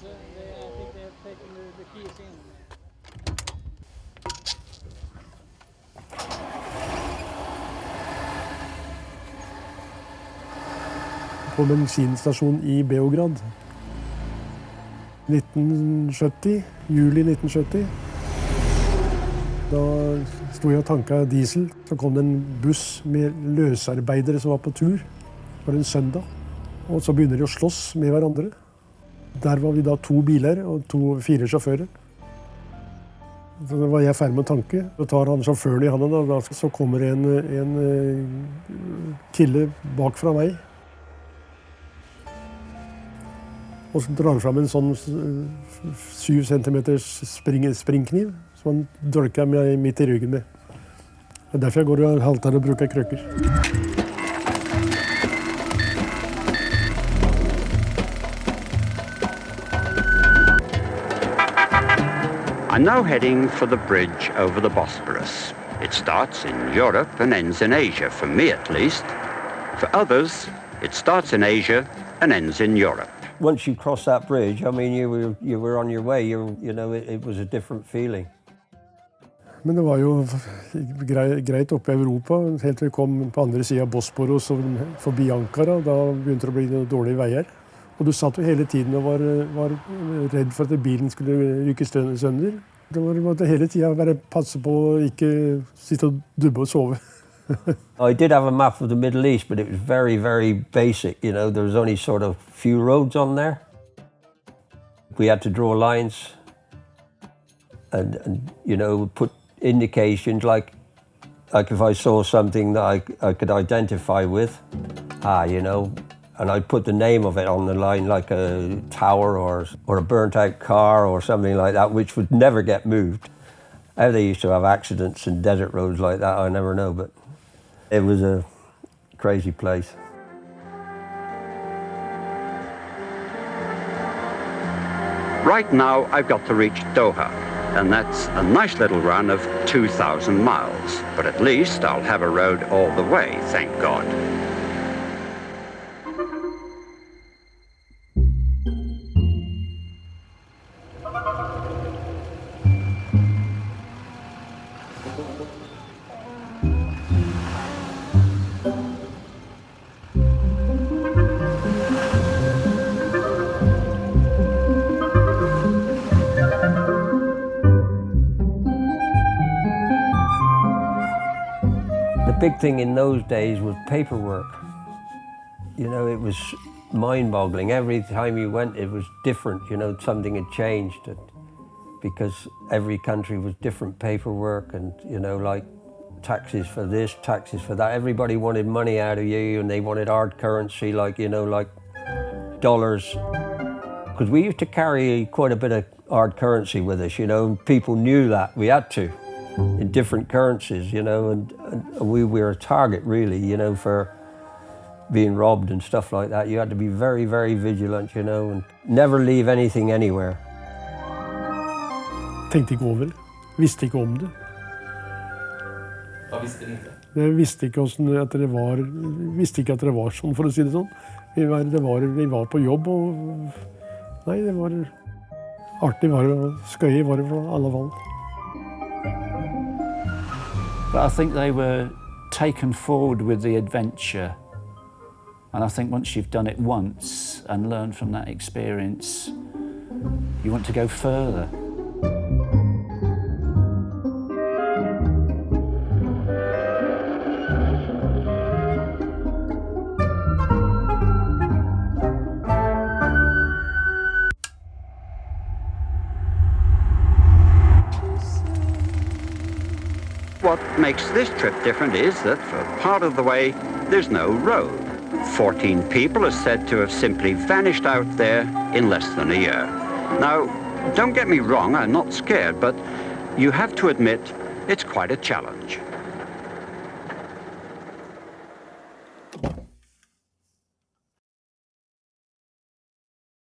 I think they have taken the keys in. På bensinstasjon i Beograd. 1970, juli 1970. Da sto jeg og tanka diesel. Så kom det en buss med løsarbeidere som var på tur. Det var en søndag. Og så begynner de å slåss med hverandre. Der var vi da 2 biler og 4 sjåfører. Så da var jeg ferdig med å tanke. Så tar han sjåføren i handen, og så kommer en kille bak fra meg. Og så drar han fram en sånn 7 centimeters springkniv, som han dolker meg midt i ryggen med. Det er derfor jeg går og halter og bruker krøkker. I'm now heading for the bridge over the Bosporus. It starts in Europe and ends in Asia, for me at least. For others, it starts in Asia and ends in Europe. Once you cross that bridge, I mean, you were on your way. You know, it was a different feeling. Men det var jo greit oppe i Europa, helt til vi kom på andre siden av Bosporus og forbi Ankara. Da begynte det å bli dårlige veier. Og du satt jo hele tiden og var redd for at bilen skulle rykke sønder. Det var hele tiden bare passe på å ikke sitte og dubbe og sove. I did have a map of the Middle East, but it was very, very basic. You know, there was only sort of few roads on there. We had to draw lines and you know, put indications like if I saw something that I could identify with, you know, and I'd put the name of it on the line, like a tower or a burnt out car or something like that, which would never get moved. How they used to have accidents in desert roads like that, I never know, but it was a crazy place. Right now, I've got to reach Doha, and that's a nice little run of 2,000 miles. But at least I'll have a road all the way, thank God. The big thing in those days was paperwork. You know, it was mind-boggling. Every time you went, it was different. You know, something had changed because every country was different paperwork and, you know, like taxes for this, taxes for that. Everybody wanted money out of you and they wanted hard currency, like, you know, like dollars. Because we used to carry quite a bit of hard currency with us, you know, and people knew that. We had to. In different currencies, you know, and we were a target really, you know, for being robbed and stuff like that. You had to be very, very vigilant, you know, and never leave anything anywhere. Tenkte ikke over, visste ikke om det. Hva visste du ikke? Jeg visste ikke at det var sånn, for å si det sånn. Vi var på jobb, og nei, det var artig, skøy var det for alle fall. But I think they were taken forward with the adventure. And I think once you've done it once and learned from that experience, you want to go further. What makes this trip different is that for part of the way, there's no road. 14 people are said to have simply vanished out there in less than a year. Now, don't get me wrong, I'm not scared, but you have to admit it's quite a challenge.